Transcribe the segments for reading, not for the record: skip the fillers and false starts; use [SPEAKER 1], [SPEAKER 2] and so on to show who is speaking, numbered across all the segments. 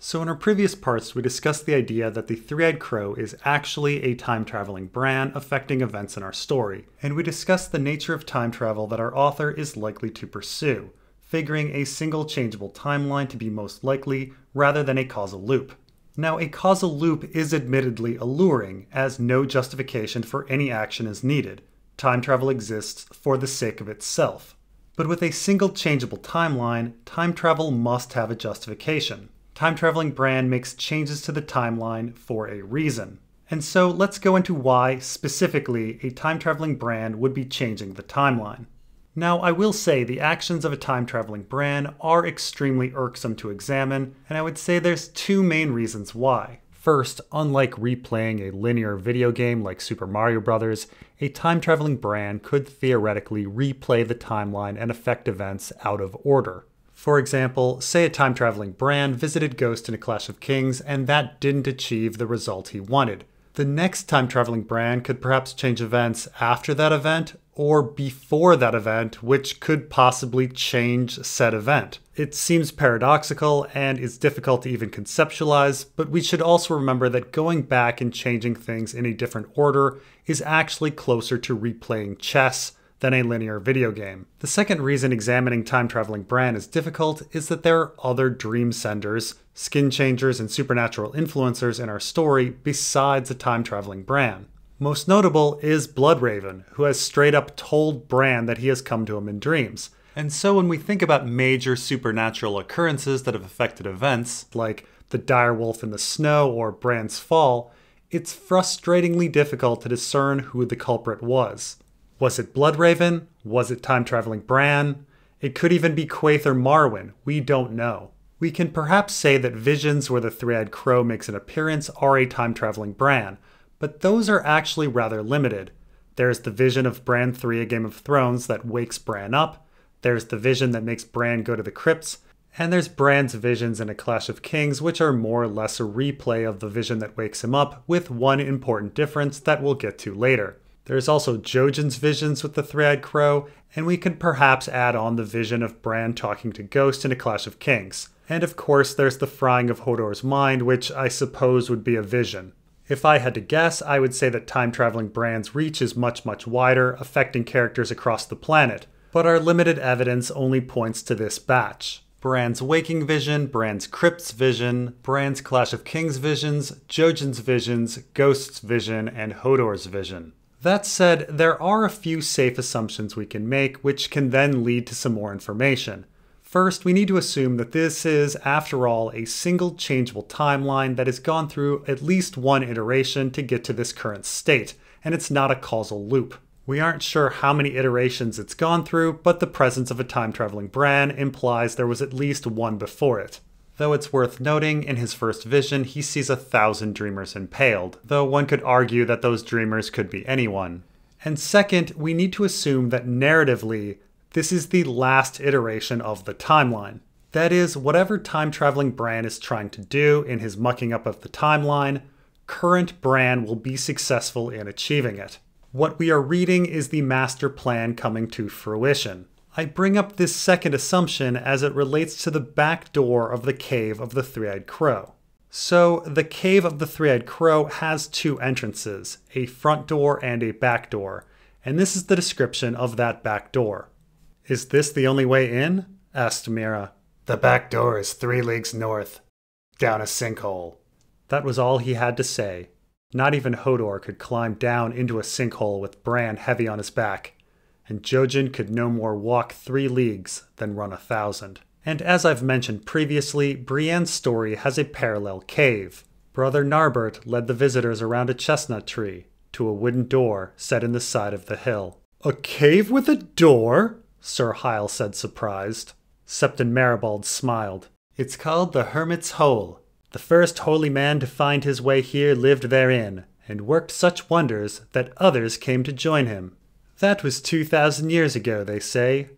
[SPEAKER 1] So in our previous parts, we discussed the idea that the Three-Eyed Crow is actually a time-traveling Bran affecting events in our story, and we discussed the nature of time travel that our author is likely to pursue, figuring a single changeable timeline to be most likely rather than a causal loop. Now, a causal loop is admittedly alluring, as no justification for any action is needed. Time travel exists for the sake of itself. But with a single changeable timeline, time travel must have a justification. Time-traveling Bran makes changes to the timeline for a reason. And so let's go into why, specifically, a time-traveling Bran would be changing the timeline. Now, I will say the actions of a time-traveling Bran are extremely irksome to examine, and I would say there's two main reasons why. First, unlike replaying a linear video game like Super Mario Bros., a time-traveling Bran could theoretically replay the timeline and affect events out of order. For example, say a time-traveling Bran visited Ghost in a Clash of Kings and that didn't achieve the result he wanted. The next time-traveling Bran could perhaps change events after that event or before that event, which could possibly change said event. It seems paradoxical and is difficult to even conceptualize, but we should also remember that going back and changing things in a different order is actually closer to replaying chess than a linear video game. The second reason examining time-traveling Bran is difficult is that there are other dream senders, skin changers, and supernatural influencers in our story besides a time-traveling Bran. Most notable is Bloodraven, who has straight up told Bran that he has come to him in dreams. And so when we think about major supernatural occurrences that have affected events, like the direwolf in the snow or Bran's fall, it's frustratingly difficult to discern who the culprit was. Was it Bloodraven? Was it time-traveling Bran? It could even be Quaither Marwyn. We don't know. We can perhaps say that visions where the Three-Eyed Crow makes an appearance are a time-traveling Bran, but those are actually rather limited. There's the vision of Bran 3 A Game of Thrones that wakes Bran up, there's the vision that makes Bran go to the crypts, and there's Bran's visions in A Clash of Kings, which are more or less a replay of the vision that wakes him up, with one important difference that we'll get to later. There's also Jojen's visions with the Three-Eyed Crow, and we could perhaps add on the vision of Bran talking to Ghost in A Clash of Kings. And of course there's the frying of Hodor's mind, which I suppose would be a vision. If I had to guess, I would say that time-traveling Bran's reach is much wider, affecting characters across the planet. But our limited evidence only points to this batch. Bran's waking vision, Bran's crypt's vision, Bran's Clash of Kings visions, Jojen's visions, Ghost's vision, and Hodor's vision. That said, there are a few safe assumptions we can make, which can then lead to some more information. First, we need to assume that this is, after all, a single changeable timeline that has gone through at least one iteration to get to this current state, and it's not a causal loop. We aren't sure how many iterations it's gone through, but the presence of a time-traveling Bran implies there was at least one before it. Though it's worth noting, in his first vision, he sees 1,000 dreamers impaled, though one could argue that those dreamers could be anyone. And second, we need to assume that narratively, this is the last iteration of the timeline. That is, whatever time-traveling Bran is trying to do in his mucking up of the timeline, current Bran will be successful in achieving it. What we are reading is the master plan coming to fruition. I bring up this second assumption as it relates to the back door of the Cave of the Three-Eyed Crow. So, the Cave of the Three-Eyed Crow has two entrances, a front door and a back door, and this is the description of that back door. "Is this the only way in?" asked Meera. "The back door is 3 leagues north, down a sinkhole." That was all he had to say. Not even Hodor could climb down into a sinkhole with Bran heavy on his back. And Jojen could no more walk 3 leagues than run 1,000. And as I've mentioned previously, Brienne's story has a parallel cave. Brother Narbert led the visitors around a chestnut tree, to a wooden door set in the side of the hill. "A cave with a door?" Sir Hyle said, surprised. Septon Maribald smiled. "It's called the Hermit's Hole. The first holy man to find his way here lived therein, and worked such wonders that others came to join him. That was 2,000 years ago, they say.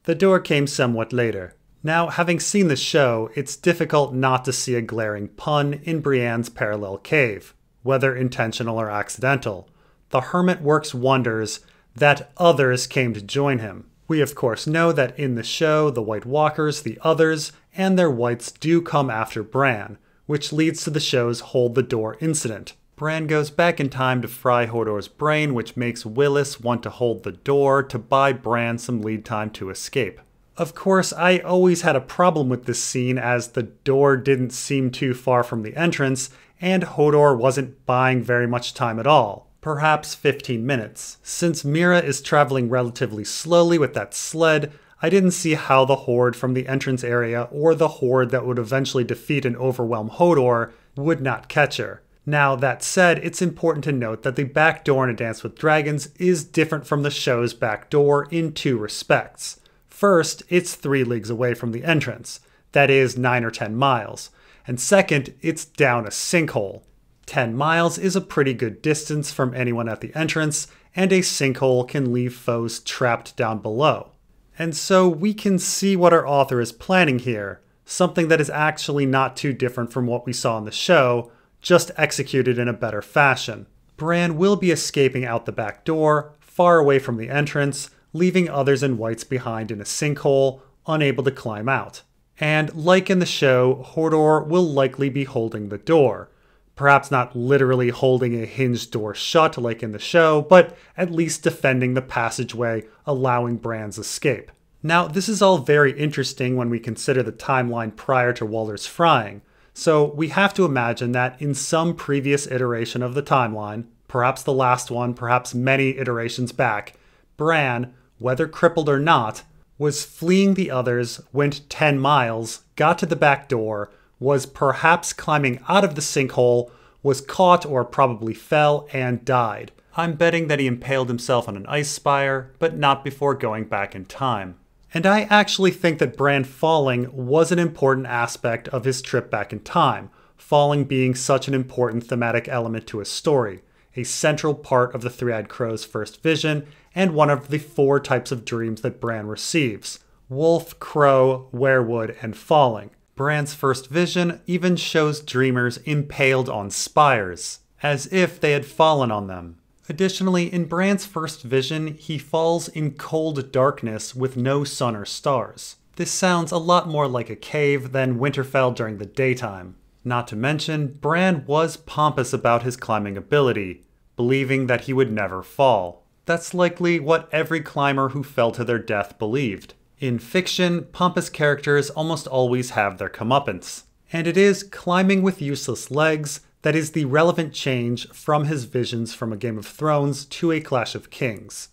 [SPEAKER 1] The door came somewhat later." Now, having seen the show, it's difficult not to see a glaring pun in Brienne's parallel cave, whether intentional or accidental. The hermit works wonders that others came to join him. We of course know that in the show, the White Walkers, the others, and their whites do come after Bran, which leads to the show's Hold the Door incident. Bran goes back in time to fry Hodor's brain, which makes Willis want to hold the door to buy Bran some lead time to escape. Of course, I always had a problem with this scene as the door didn't seem too far from the entrance, and Hodor wasn't buying very much time at all. Perhaps 15 minutes. Since Mira is traveling relatively slowly with that sled, I didn't see how the horde from the entrance area or the horde that would eventually defeat and overwhelm Hodor would not catch her. Now, that said, it's important to note that the back door in A Dance with Dragons is different from the show's back door in two respects. First, it's 3 leagues away from the entrance, that is 9 or 10 miles. And second, it's down a sinkhole. 10 miles is a pretty good distance from anyone at the entrance, and a sinkhole can leave foes trapped down below. And so we can see what our author is planning here, something that is actually not too different from what we saw in the show, just executed in a better fashion. Bran will be escaping out the back door, far away from the entrance, leaving others in whites behind in a sinkhole, unable to climb out. And like in the show, Hodor will likely be holding the door. Perhaps not literally holding a hinged door shut like in the show, but at least defending the passageway, allowing Bran's escape. Now, this is all very interesting when we consider the timeline prior to Walder's frying. So we have to imagine that in some previous iteration of the timeline, perhaps the last one, perhaps many iterations back, Bran, whether crippled or not, was fleeing the others, went 10 miles, got to the back door, was perhaps climbing out of the sinkhole, was caught or probably fell, and died. I'm betting that he impaled himself on an ice spire, but not before going back in time. And I actually think that Bran falling was an important aspect of his trip back in time, falling being such an important thematic element to his story, a central part of the Three-Eyed Crow's first vision, and one of the 4 types of dreams that Bran receives: wolf, crow, werewood, and falling. Bran's first vision even shows dreamers impaled on spires, as if they had fallen on them. Additionally, in Bran's first vision, he falls in cold darkness with no sun or stars. This sounds a lot more like a cave than Winterfell during the daytime. Not to mention, Bran was pompous about his climbing ability, believing that he would never fall. That's likely what every climber who fell to their death believed. In fiction, pompous characters almost always have their comeuppance. And it is climbing with useless legs that is the relevant change from his visions from A Game of Thrones to A Clash of Kings.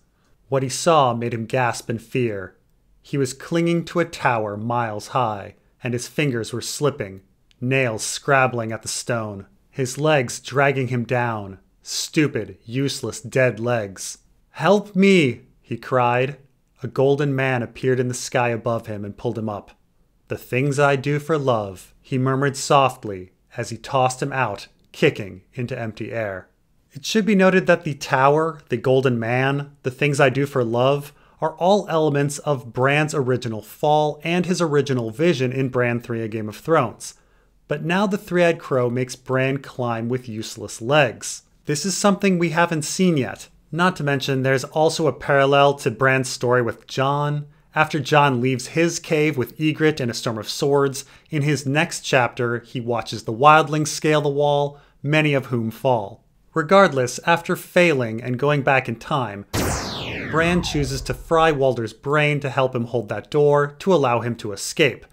[SPEAKER 1] What he saw made him gasp in fear. He was clinging to a tower miles high, and his fingers were slipping, nails scrabbling at the stone, his legs dragging him down. Stupid, useless, dead legs. "Help me!" he cried. A golden man appeared in the sky above him and pulled him up. "The things I do for love," he murmured softly as he tossed him out, kicking into empty air. It should be noted that the tower, the golden man, the things I do for love are all elements of Bran's original fall and his original vision in Bran 3: A Game of Thrones. But now the Three-Eyed Crow makes Bran climb with useless legs. This is something we haven't seen yet. Not to mention, there's also a parallel to Bran's story with Jon. After Jon leaves his cave with Ygritte and a storm of swords, in his next chapter, he watches the wildlings scale the wall, many of whom fall. Regardless, after failing and going back in time, Bran chooses to fry Walder's brain to help him hold that door to allow him to escape.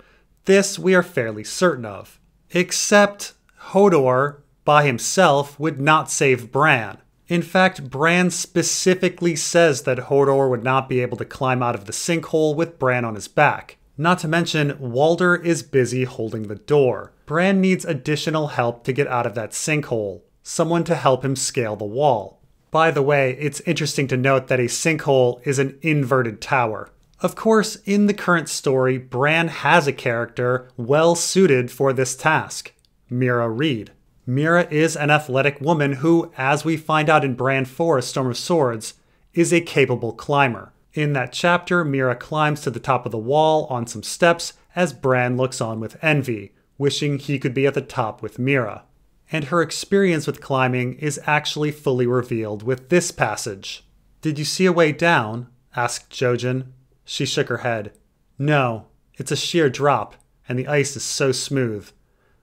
[SPEAKER 1] This we are fairly certain of. Except Hodor, by himself, would not save Bran. In fact, Bran specifically says that Hodor would not be able to climb out of the sinkhole with Bran on his back. Not to mention, Walder is busy holding the door. Bran needs additional help to get out of that sinkhole, someone to help him scale the wall. By the way, it's interesting to note that a sinkhole is an inverted tower. Of course, in the current story, Bran has a character well suited for this task: Meera Reed. Meera is an athletic woman who, as we find out in Bran 4: A Storm of Swords, is a capable climber. In that chapter, Meera climbs to the top of the wall on some steps as Bran looks on with envy, wishing he could be at the top with Meera. And her experience with climbing is actually fully revealed with this passage. "Did you see a way down?" asked Jojen. She shook her head. "No, it's a sheer drop, and the ice is so smooth.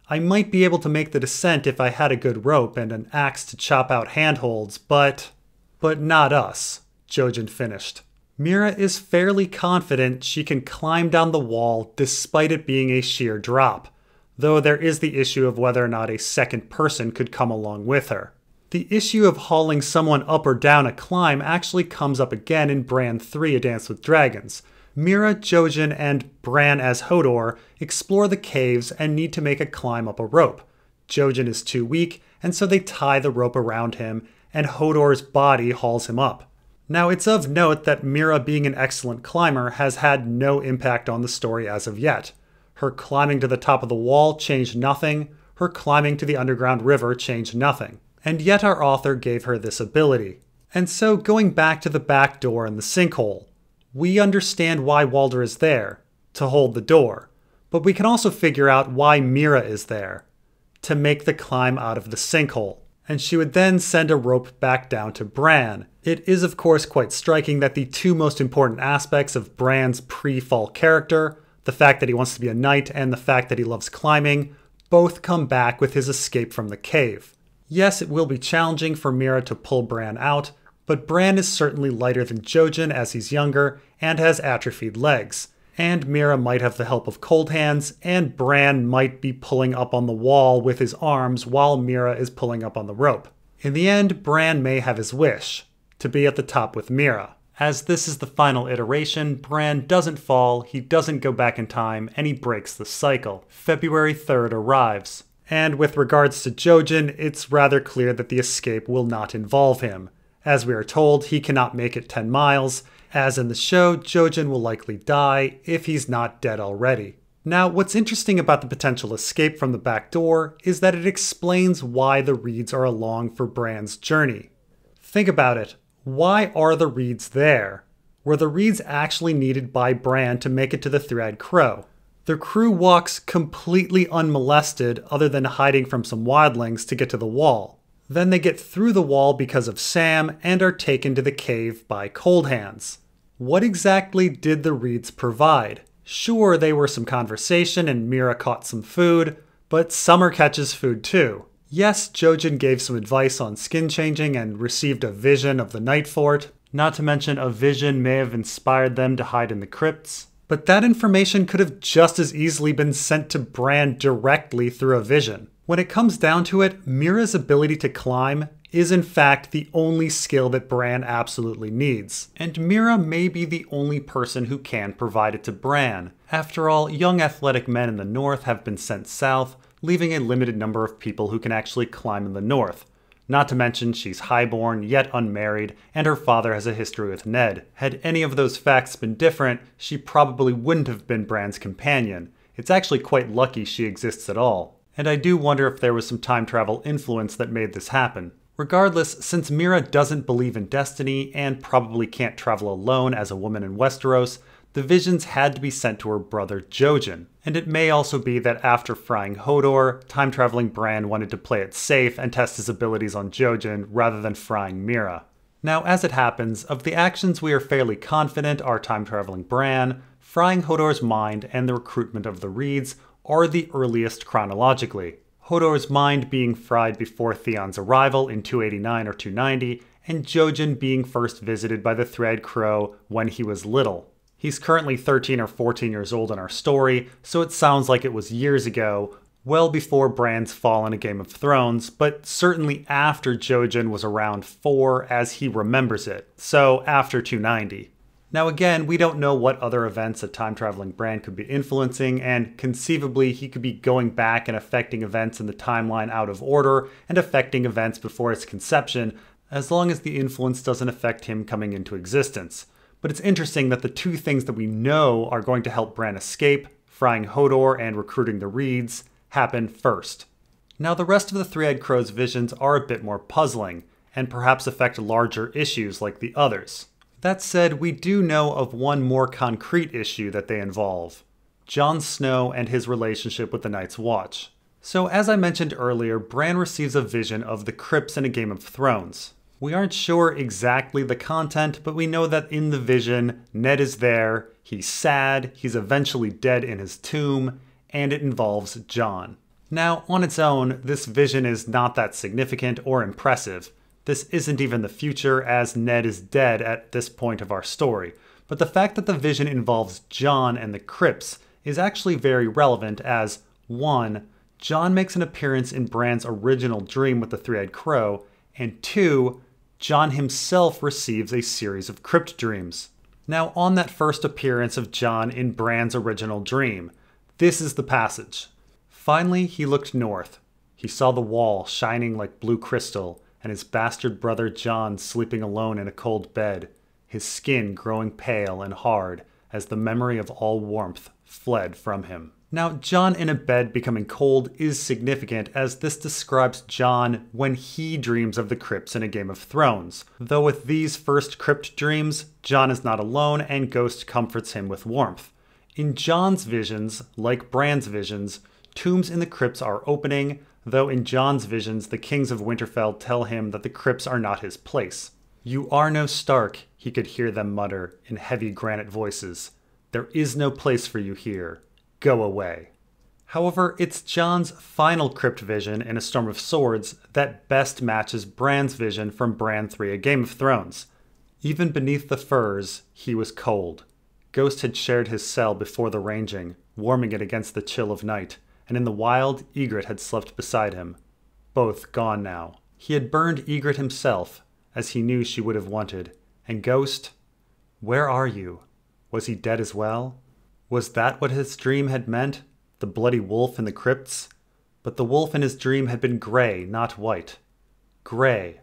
[SPEAKER 1] I might be able to make the descent if I had a good rope and an axe to chop out handholds, but not us," Jojen finished. Mira is fairly confident she can climb down the wall despite it being a sheer drop, though there is the issue of whether or not a second person could come along with her. The issue of hauling someone up or down a climb actually comes up again in Bran 3: A Dance with Dragons. Mira, Jojen, and Bran as Hodor explore the caves and need to make a climb up a rope. Jojen is too weak, and so they tie the rope around him, and Hodor's body hauls him up. Now, it's of note that Mira, being an excellent climber, has had no impact on the story as of yet. Her climbing to the top of the wall changed nothing, her climbing to the underground river changed nothing. And yet our author gave her this ability. And so, going back to the back door and the sinkhole, we understand why Walder is there, to hold the door. But we can also figure out why Mira is there, to make the climb out of the sinkhole. And she would then send a rope back down to Bran. It is of course quite striking that the two most important aspects of Bran's pre-fall character, the fact that he wants to be a knight and the fact that he loves climbing, both come back with his escape from the cave. Yes, it will be challenging for Mira to pull Bran out, but Bran is certainly lighter than Jojen as he's younger and has atrophied legs. And Mira might have the help of Cold Hands, and Bran might be pulling up on the wall with his arms while Mira is pulling up on the rope. In the end, Bran may have his wish, to be at the top with Mira. As this is the final iteration, Bran doesn't fall, he doesn't go back in time, and he breaks the cycle. February 3rd arrives. And with regards to Jojen, it's rather clear that the escape will not involve him. As we are told, he cannot make it 10 miles. As in the show, Jojen will likely die if he's not dead already. Now, what's interesting about the potential escape from the back door is that it explains why the reeds are along for Bran's journey. Think about it. Why are the reeds there? Were the reeds actually needed by Bran to make it to the Three-Eyed Crow? The crew walks completely unmolested other than hiding from some wildlings to get to the wall. Then they get through the wall because of Sam and are taken to the cave by Cold Hands. What exactly did the reeds provide? Sure, they were some conversation and Mira caught some food, but Summer catches food too. Yes, Jojen gave some advice on skin changing and received a vision of the Night Fort. Not to mention a vision may have inspired them to hide in the crypts. But that information could have just as easily been sent to Bran directly through a vision. When it comes down to it, Mira's ability to climb is in fact the only skill that Bran absolutely needs. And Mira may be the only person who can provide it to Bran. After all, young athletic men in the north have been sent south, leaving a limited number of people who can actually climb in the north. Not to mention she's highborn, yet unmarried, and her father has a history with Ned. Had any of those facts been different, she probably wouldn't have been Bran's companion. It's actually quite lucky she exists at all. And I do wonder if there was some time travel influence that made this happen. Regardless, since Mira doesn't believe in destiny and probably can't travel alone as a woman in Westeros, the visions had to be sent to her brother Jojen. And it may also be that after frying Hodor, time-traveling Bran wanted to play it safe and test his abilities on Jojen rather than frying Mira. Now, as it happens, of the actions we are fairly confident are time-traveling Bran, frying Hodor's mind, and the recruitment of the Reeds are the earliest chronologically. Hodor's mind being fried before Theon's arrival in 289 or 290, and Jojen being first visited by the Three-Eyed Crow when he was little. He's currently 13 or 14 years old in our story, so it sounds like it was years ago, well before Bran's fall in A Game of Thrones, but certainly after Jojen was around 4 as he remembers it, so after 290. Now again, we don't know what other events a time-traveling Bran could be influencing, and conceivably he could be going back and affecting events in the timeline out of order and affecting events before its conception, as long as the influence doesn't affect him coming into existence. But it's interesting that the two things that we know are going to help Bran escape, frying Hodor and recruiting the Reeds, happen first. Now the rest of the Three-Eyed Crow's visions are a bit more puzzling, and perhaps affect larger issues like the others. That said, we do know of one more concrete issue that they involve: Jon Snow and his relationship with the Night's Watch. So as I mentioned earlier, Bran receives a vision of the crypts in A Game of Thrones. We aren't sure exactly the content, but we know that in the vision, Ned is there, he's sad, he's eventually dead in his tomb, and it involves Jon. Now, on its own, this vision is not that significant or impressive. This isn't even the future, as Ned is dead at this point of our story. But the fact that the vision involves Jon and the crypts is actually very relevant as, 1. Jon makes an appearance in Bran's original dream with the Three-Eyed Crow, and 2. Jon himself receives a series of crypt dreams. Now, on that first appearance of Jon in Bran's original dream, this is the passage. Finally, he looked north. He saw the wall shining like blue crystal, and his bastard brother Jon sleeping alone in a cold bed, his skin growing pale and hard as the memory of all warmth fled from him. Now, Jon in a bed becoming cold is significant, as this describes Jon when he dreams of the crypts in a Game of Thrones. Though with these first crypt dreams, Jon is not alone and Ghost comforts him with warmth. In Jon's visions, like Bran's visions, tombs in the crypts are opening, though in Jon's visions, the kings of Winterfell tell him that the crypts are not his place. "You are no Stark," he could hear them mutter in heavy granite voices. "There is no place for you here. Go away." However, it's Jon's final crypt vision in A Storm of Swords that best matches Bran's vision from Bran 3: A Game of Thrones. Even beneath the furs, he was cold. Ghost had shared his cell before the ranging, warming it against the chill of night, and in the wild, Ygritte had slept beside him. Both gone now. He had burned Ygritte himself, as he knew she would have wanted. And Ghost? Where are you? Was he dead as well? Was that what his dream had meant? The bloody wolf in the crypts? But the wolf in his dream had been gray, not white. Gray,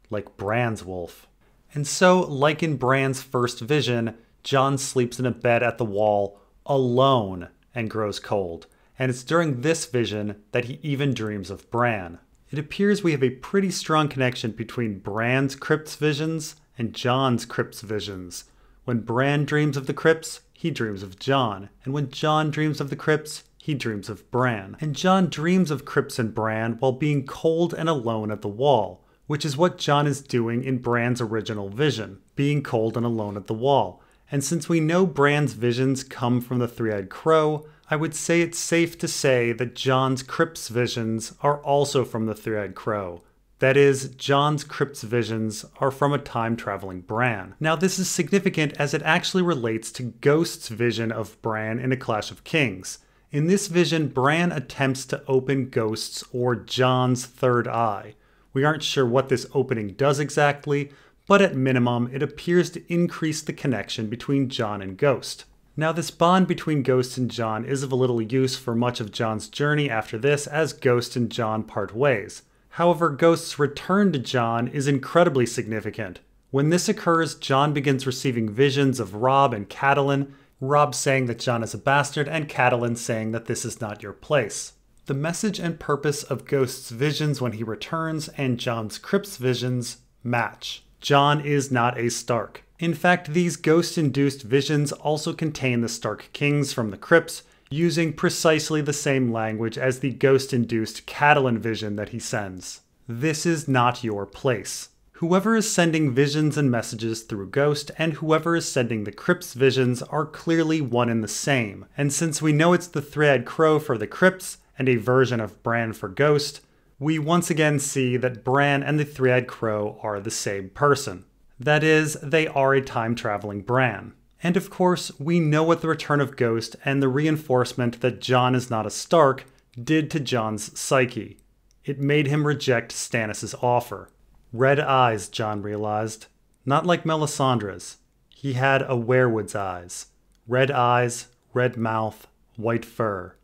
[SPEAKER 1] like Bran's wolf. And so, like in Bran's first vision, Jon sleeps in a bed at the wall, alone, and grows cold. And it's during this vision that he even dreams of Bran. It appears we have a pretty strong connection between Bran's crypts visions and Jon's crypts visions. When Bran dreams of the crypts, he dreams of Jon. And when Jon dreams of the crypts, he dreams of Bran. And Jon dreams of crypts and Bran while being cold and alone at the wall, which is what Jon is doing in Bran's original vision, being cold and alone at the wall. And since we know Bran's visions come from the Three-Eyed Crow, I would say it's safe to say that Jon's crypts visions are also from the Three-Eyed Crow. That is, Jon's crypts visions are from a time-traveling Bran. Now this is significant as it actually relates to Ghost's vision of Bran in A Clash of Kings. In this vision, Bran attempts to open Ghost's or Jon's third eye. We aren't sure what this opening does exactly, but at minimum, it appears to increase the connection between Jon and Ghost. Now this bond between Ghost and Jon is of a little use for much of Jon's journey after this, as Ghost and Jon part ways. However, Ghost's return to Jon is incredibly significant. When this occurs, Jon begins receiving visions of Robb and Catelyn, Robb saying that Jon is a bastard and Catelyn saying that this is not your place. The message and purpose of Ghost's visions when he returns and Jon's crypts visions match. Jon is not a Stark. In fact, these ghost-induced visions also contain the Stark Kings from the crypts, using precisely the same language as the ghost-induced Catelyn vision that he sends. This is not your place. Whoever is sending visions and messages through Ghost and whoever is sending the crypts visions are clearly one and the same. And since we know it's the Three-Eyed Crow for the crypts and a version of Bran for Ghost, we once again see that Bran and the Three-Eyed Crow are the same person. That is, they are a time-traveling Bran. And of course, we know what the return of Ghost and the reinforcement that Jon is not a Stark did to Jon's psyche. It made him reject Stannis' offer. Red eyes, Jon realized. Not like Melisandre's. He had a werewood's eyes. Red eyes, red mouth, white fur.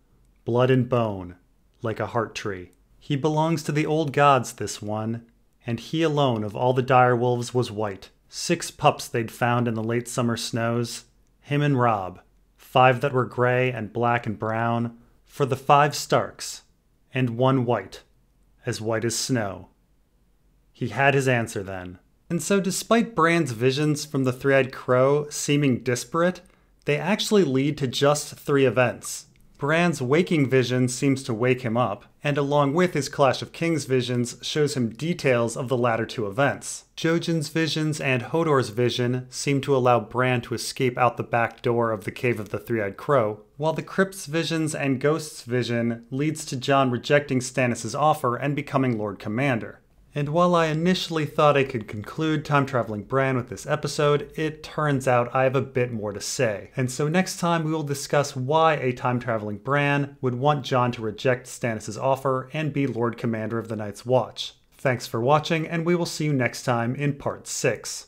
[SPEAKER 1] Blood and bone, like a heart tree. He belongs to the old gods, this one. And he alone of all the direwolves was white. 6 pups they'd found in the late summer snows. Him and Robb. 5 that were gray and black and brown. For the 5 Starks. And 1 white. As white as snow. He had his answer then. And so despite Bran's visions from the Three-Eyed Crow seeming disparate, they actually lead to just 3 events. Bran's waking vision seems to wake him up, and along with his Clash of Kings visions shows him details of the latter two events. Jojen's visions and Hodor's vision seem to allow Bran to escape out the back door of the Cave of the Three-Eyed Crow, while the Crypt's visions and Ghost's vision leads to Jon rejecting Stannis' offer and becoming Lord Commander. And while I initially thought I could conclude time-traveling Bran with this episode, it turns out I have a bit more to say. And so next time we will discuss why a time-traveling Bran would want Jon to reject Stannis' offer and be Lord Commander of the Night's Watch. Thanks for watching, and we will see you next time in Part 6.